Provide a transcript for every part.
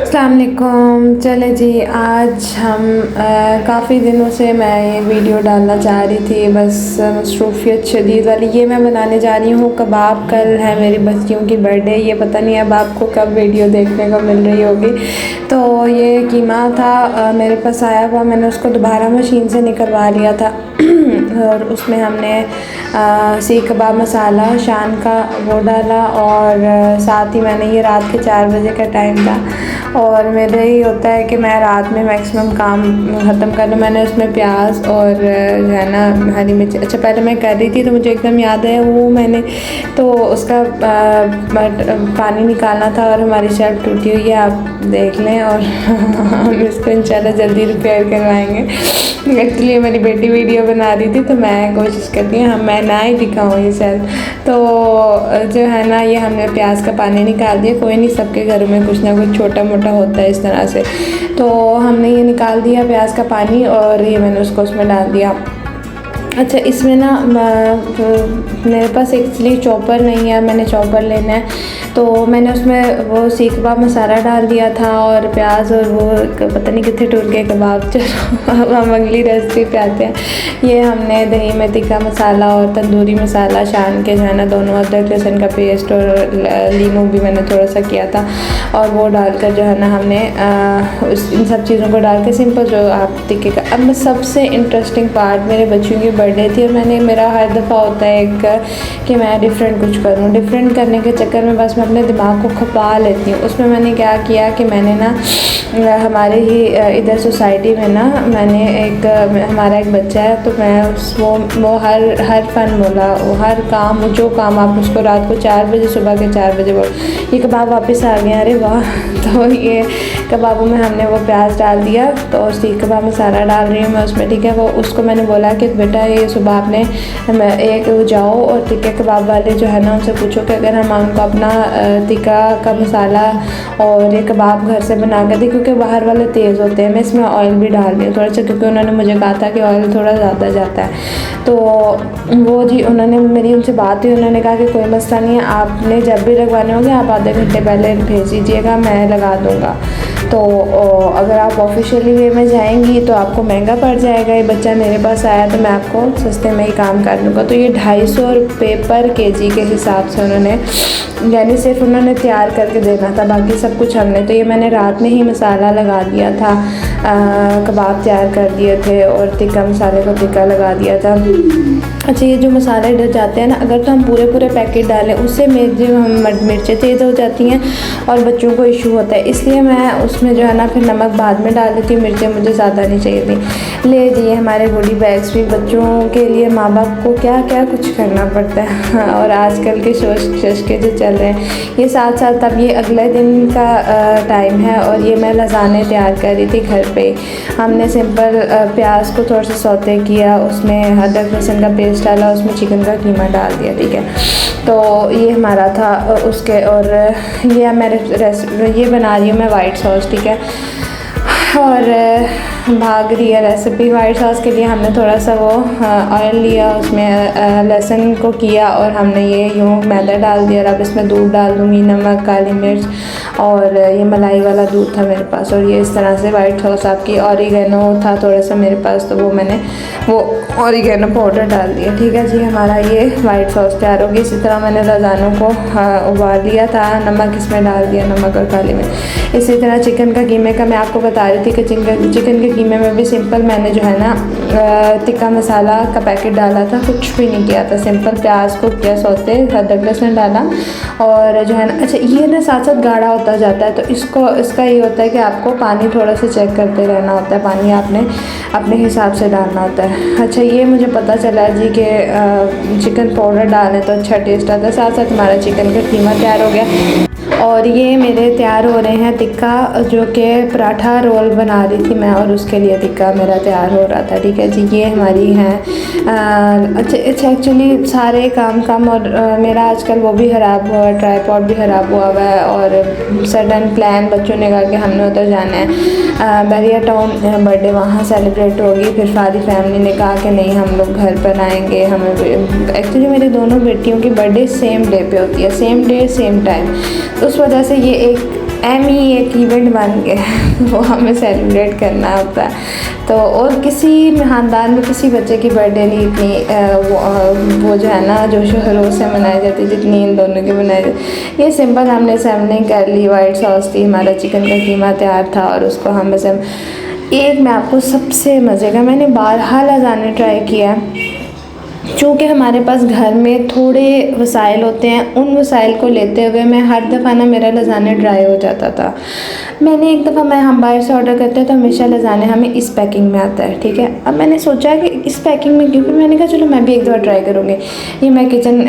अस्सलाम वालेकुम। चले जी, आज हम काफ़ी दिनों से मैं ये वीडियो डालना चाह रही थी, बस मसरूफ़ियत शदीद वाली। ये मैं बनाने जा रही हूँ कबाब। कल है मेरी बच्चियों की बर्थडे। ये पता नहीं अब आपको कब वीडियो देखने को मिल रही होगी। तो ये कीमा था मेरे पास आया हुआ, मैंने उसको दोबारा मशीन से निकलवा लिया था और उसमें हमने सीख कबाब मसाला शान का वो डाला, और साथ ही मैंने ये रात के 4 बजे का टाइम था और मेरा ही होता है कि मैं रात में मैक्सिमम काम ख़त्म कर लूँ। मैंने उसमें प्याज और जो है ना हरी मिर्च, अच्छा पहले मैं कर रही थी तो मुझे एकदम याद है वो मैंने तो उसका पानी निकालना था और हमारी शेल्फ टूटी हुई है, आप देख लें और हम इसको इंशाल्लाह जल्दी रिपेयर करवाएंगे। एक्चुअली मेरी बेटी वीडियो बना रही थी तो मैं कोशिश करती हूँ मैं ना ही दिखाऊँ ये शेल्फ। तो जो है ना ये हमने प्याज का पानी निकाल दिया। कोई नहीं, सबके घरों में कुछ ना कुछ छोटा मोटा होता है इस तरह से। तो हमने ये निकाल दिया प्याज का पानी और ये मैंने उसको उसमें डाल दिया। अच्छा, इसमें ना मेरे पास एक्चुअली चॉपर नहीं है, मैंने चॉपर लेना है। तो मैंने उसमें वो सीख कबाब मसाला डाल दिया था और प्याज और वो पता नहीं कितने टूट गए कबाब। चलो हम अगली रेसिपी पे आते हैं। ये हमने दही में तिक्का मसाला और तंदूरी मसाला शान के जो है ना दोनों, अदरक लहसुन का पेस्ट और लीमू भी मैंने थोड़ा सा किया था और वो डालकर जो है ना हमने इन सब चीज़ों को डाल के सिंपल जो आप तिक्के का। अब मैं सबसे इंटरेस्टिंग पार्ट, मेरे बच्चों की बर्थडे थी और मेरा हर दफ़ा होता है एक कि मैं डिफरेंट कुछ करूँ। डिफरेंट करने के चक्कर में बस मैं अपने दिमाग को खपा लेती हूँ। उसमें मैंने क्या किया कि मैंने ना हमारे ही इधर सोसाइटी में ना मैंने हमारा एक बच्चा है तो मैं वो हर फन बोला, वो हर काम, जो काम आप उसको रात को 4 बजे, सुबह के 4 बजे बोल, ये कबाब वापस आ गया, अरे वाह। तो ये कबाबों में हमने वो प्याज डाल दिया, तो सीख कबाब मसाला डाल रही हूँ मैं उसमें, ठीक है। वो उसको मैंने बोला कि बेटा ये सुबह आपने एक जाओ और टिक्के कबाब वाले जो है ना उनसे पूछो कि अगर हम उनको अपना टिक्का का मसाला और ये कबाब घर से बना कर दें, क्योंकि बाहर वाले तेज़ होते हैं। मैं इसमें ऑयल भी डाल रही हूँ थोड़ा सा, क्योंकि उन्होंने मुझे कहा था कि ऑयल थोड़ा ज़्यादा जाता है। तो वो जी उन्होंने मेरी उनसे बात हुई, उन्होंने कहा कि कोई मसला नहीं है, आपने जब भी लगवाने होंगे आप आधे घंटे पहले भेज दीजिएगा, मैं लगा दूँगा। तो अगर आप ऑफिशियली वे में जाएंगी तो आपको महंगा पड़ जाएगा। ये बच्चा मेरे पास आया तो मैं आपको सस्ते में ही काम कर दूँगा। तो ये 250 रुपये पर केजी के हिसाब से उन्होंने, यानी सिर्फ उन्होंने तैयार करके देना था, बाकी सब कुछ हमने। तो ये मैंने रात में ही मसाला लगा दिया था, कबाब तैयार कर दिए थे और टिक्का मसाले को टिक्का लगा दिया था। अच्छा, ये जो मसाले डल जाते हैं ना, अगर तो हम पूरे पैकेट डालें उससे मिर्चें तेज़ हो जाती हैं और बच्चों को इशू होता है, इसलिए मैं उसमें जो है ना फिर नमक बाद में डाल देती हूँ। मिर्चें मुझे ज़्यादा नहीं चाहिए थी। ले जी हमारे गोडी बैग्स भी, बच्चों के लिए माँ बाप को क्या क्या कुछ करना पड़ता है और आजकल के शोश के जो चल रहे हैं ये साथ साथ। अब ये अगले दिन का टाइम है और ये मैं लसाने तैयार कर रही थी घर पे। हमने सिंपल प्याज को थोड़ा सा सौते किया, उसमें अदरक लहसुन का पेस्ट डाला, उसमें चिकन का कीमा डाल दिया, ठीक है। तो ये हमारा था उसके, और ये मेरे ये बना रही हूँ मैं वाइट सॉस, ठीक है। और भाग रही है रेसिपी। वाइट सॉस के लिए हमने थोड़ा सा वो ऑयल लिया, उसमें लहसुन को किया और हमने ये यूँ मैदा डाल दिया। अब इसमें दूध डाल दूँगी, नमक, काली मिर्च और ये मलाई वाला दूध था मेरे पास। और ये इस तरह से वाइट सॉस आपकी, ऑरिगेनो था थोड़ा सा मेरे पास तो वो मैंने वो ऑरिगेनो पाउडर डाल दिया, ठीक है जी। हमारा ये वाइट सॉस तैयार होगी। इसी तरह मैंने लसानों को उबाल लिया था, नमक इसमें डाल दिया, नमक और काली मिर्च। इसी तरह चिकन का कीमे का मैं आपको बता रही थी कि चिकन के कीमे में भी सिंपल मैंने जो है ना टिक्का मसाला का पैकेट डाला था, कुछ भी नहीं किया था, सिंपल प्याज को किया सौते, अदरक लहसुन डाला और जो है ना। अच्छा, ये ना साथ साथ गाढ़ा होता जाता है तो इसका ये होता है कि आपको पानी थोड़ा सा चेक करते रहना होता है, पानी आपने अपने हिसाब से डालना होता है। अच्छा, ये मुझे पता चला जी कि चिकन पाउडर डालें तो अच्छा टेस्ट आता है। साथ साथ हमारा चिकन का कीमा तैयार हो गया और ये मेरे तैयार हो रहे हैं टिक्का, जो कि पराठा रोल बना रही थी मैं और उसके लिए टिक्का मेरा तैयार हो रहा था, ठीक है जी। ये हमारी हैं अच्छा एक्चुअली सारे काम और मेरा आजकल वो भी ख़राब हुआ है, ट्राईपॉड भी ख़राब हुआ है और सडन प्लान बच्चों ने कहा कि हमने उधर जाना है बैरिया टाउन, बर्थडे वहाँ सेलिब्रेट होगी। फिर सारी फैमिली ने कहा कि नहीं हम लोग घर पर आएँगे। हमें एक्चुअली मेरी दोनों बेटियों की बर्थडे सेम डे पे होती है, सेम डे सेम टाइम, तो उस वजह से ये एक ही एक इवेंट बन गया वो हमें सेलिब्रेट करना होता है। तो और किसी ख़ानदान में किसी बच्चे की बर्थडे नहीं इतनी वो जो है ना जो शहरों से मनाई जाती जितनी इन दोनों की मनाई जाती। ये सिंपल हमने सेवनिंग कर ली, वाइट सॉस थी, हमारा चिकन का कीमा तैयार था और उसको हम बस एक मैं आपको सबसे मज़े का मैंने बारहा लजाने ट्राई किया। चूँकि हमारे पास घर में थोड़े वसाइल होते हैं, उन वसाइल को लेते हुए मैं हर दफ़ा ना मेरा लजाने ड्राई हो जाता था। मैंने एक दफ़ा हम बाहर से ऑर्डर करते हैं तो हमेशा लजाने हमें इस पैकिंग में आता है, ठीक है। अब मैंने सोचा कि इस पैकिंग में क्योंकि मैंने कहा चलो मैं भी एक दफ़ा ट्राई करूँगी। ये मैं किचन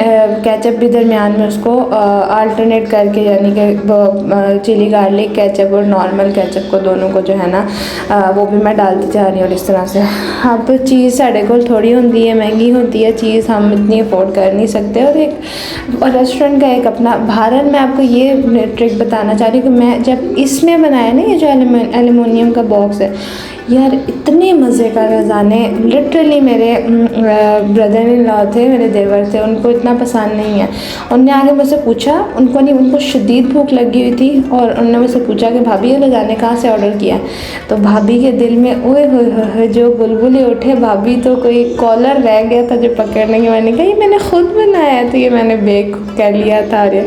केचप भी दरमियान में उसको अल्टरनेट करके यानी कि चिली गार्लिक केचप और नॉर्मल केचप को दोनों को जो है ना वो भी मैं डालती जा रही हूँ और इस तरह से। अब चीज़ साढ़े को थोड़ी होती है, महंगी होती है चीज़, हम इतनी अफोर्ड कर नहीं सकते। और एक रेस्टोरेंट का एक अपना भारत में आपको ये ट्रिक बताना चाह रही हूँ कि मैं जब इसमें बनाया ना ये जो एल्युमिनियम का बॉक्स है यार, इतने मज़े का लजाने लिटरली मेरे ब्रदर इन लॉ थे, मेरे देवर थे, उनको इतना पसंद नहीं है। उनने आगे मुझसे पूछा, उनको शदीद भूख लगी हुई थी और उन्होंने मुझसे पूछा कि भाभी ये लजाने कहाँ से ऑर्डर किया। तो भाभी के दिल में ओए होए जो बुलबुले उठे। भाभी तो कोई कॉलर रह गया था जो पकड़ने के। मैंने कहा ये मैंने ख़ुद बनाया था, ये मैंने बेक कर लिया था। और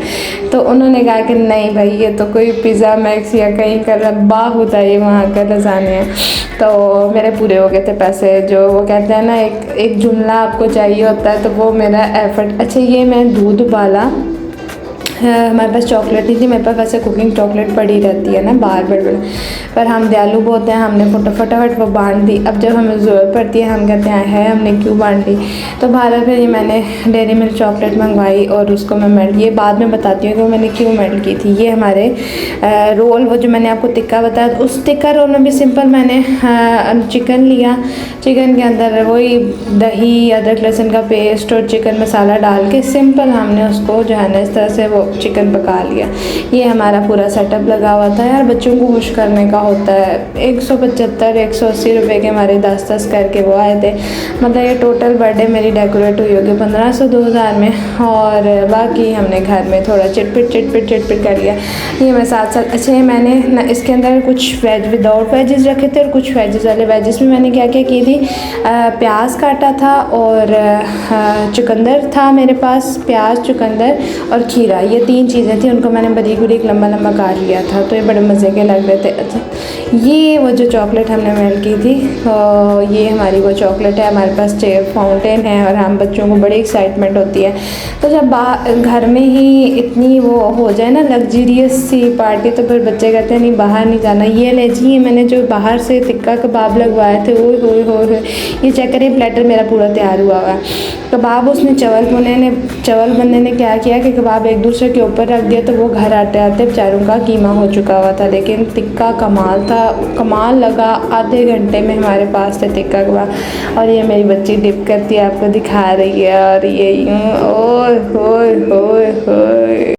तो उन्होंने कहा कि नहीं भाई ये तो कोई पिज़्ज़ा मैक्स या कहीं का रब्बा होता है, ये वहाँ का लजाने हैं। तो मेरे पूरे हो गए थे पैसे। जो वो कहते हैं ना एक जुमला आपको चाहिए होता है, तो वो मेरा एफर्ट। अच्छा ये मैं दूध उबाला, हमारे पास चॉकलेट नहीं थी, मेरे पास वैसे कुकिंग चॉकलेट पड़ी रहती है ना बाहर बड़े, पर हम दयालु बहुत हैं, हमने फटाफट वो बांट दी। अब जब हमें ज़रूरत पड़ती है हम कहते हैं है हमने क्यों बांट दी। तो भारत में ये मैंने डेयरी मिल्क चॉकलेट मंगवाई और उसको मैं मेल्ट, ये बाद में बताती हूँ कि मैंने क्यों मेल्ट की थी। ये हमारे रोल, वो जो मैंने आपको टिक्का बताया, उस टिक्का रोल में भी सिंपल मैंने चिकन लिया, चिकन के अंदर वही दही, अदरक लहसुन का पेस्ट और चिकन मसाला डाल के सिंपल हमने उसको जो है ना इस तरह से वो चिकन पका लिया। ये हमारा पूरा सेटअप लगा हुआ था यार। बच्चों को खुश करने का होता है। 175-180 रुपये के हमारे 10 करके वो आए थे। मतलब ये टोटल बर्थडे मेरी डेकोरेट हुई होगी 1500-2000 में। और बाकी हमने घर में थोड़ा चिटपिट कर लिया। ये मैं साथ अच्छा मैंने ना इसके अंदर कुछ वेज विदाउट वेजेस रखे थे और कुछ वेजेस वाले। वेजेस में मैंने क्या क्या की थी, प्याज काटा था और चुकंदर था मेरे पास, प्याज, चुकंदर और खीरा, ये 3 चीज़ें थी। उनको मैंने बारीक लंबा काट लिया था, तो ये बड़े मज़े के लग रहे थे। अच्छा ये वो जो चॉकलेट हमने मेल्ट की थी, ये हमारी वो चॉकलेट है। हमारे पास फाउंटेन है और हम बच्चों को बड़ी एक्साइटमेंट होती है। तो जब घर में ही इतनी वो हो जाए ना लग्जरियस सी पार्टी, तो फिर बच्चे कहते हैं नहीं बाहर नहीं जाना। ये ले जी, ये मैंने जो बाहर से टिक्का कबाब लगवाए थे, ओए होए ये चेक करिए, प्लेटर मेरा पूरा तैयार हुआ है। कबाब उसने चवल बंदे ने क्या किया कि कबाब एक दूसरे के ऊपर रख दिया, तो वो घर आते आते बेचारों का कीमा हो चुका हुआ था। लेकिन टिक्का कमाल था, कमाल लगा। आधे घंटे में हमारे पास थे टिक्का कबाब। और ये मेरी बच्ची डिप करती है, आपको दिखा रही है। और ये यूँ ओए होए होए होए